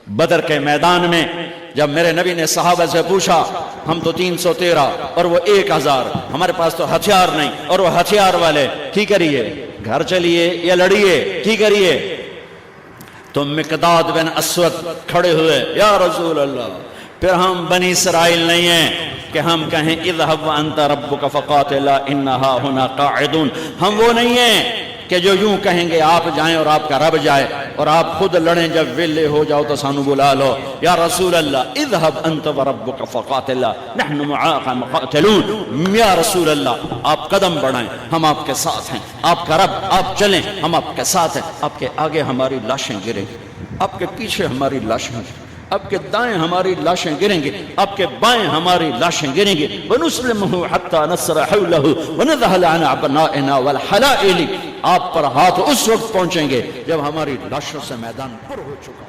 بدر کے میدان میں جب میرے نبی نے صحابہ سے پوچھا ہم تو 313 اور وہ 1000، ہمارے پاس تو ہتھیار نہیں اور وہ ہتھیار والے، کی کریے؟ گھر چلیے یا لڑیے؟ کی کریے؟ تو مقداد بن اسود کھڑے ہوئے، یا رسول اللہ، پھر ہم بنی اسرائیل نہیں ہیں کہ ہم کہیں اذهب وانت ربک فقاتلا انہا ہنا قاعدون، ہم وہ نہیں ہیں کہ جو یوں کہیں گے آپ جائیں اور آپ کا رب جائے اور آپ خود لڑیں، جب ویلے ہو جاؤ تو سانو بلا لو۔ یا رسول اللہ اذهب انت وربک فقاتلا نحن معاک مقاتلون، یا رسول اللہ آپ قدم بڑھائیں، ہم آپ کے ساتھ ہیں، آپ کا رب، آپ چلیں، ہم آپ کے ساتھ ہیں، آپ کے آگے ہماری لاشیں گریں گی، آپ کے پیچھے ہماری لاشیں، آپ کے دائیں ہماری لاشیں گریں گی، آپ کے بائیں ہماری لاشیں گریں گی، وَنُسْلِمُهُ حَتَّى نَصْرَ حَوْلَهُ وَنَذْهَلَ عَنْ أَبْنَائِنَا وَالْحَلَائِلِ، آپ پر ہاتھ اس وقت پہنچیں گے جب ہماری لاشوں سے میدان پر ہو چکا۔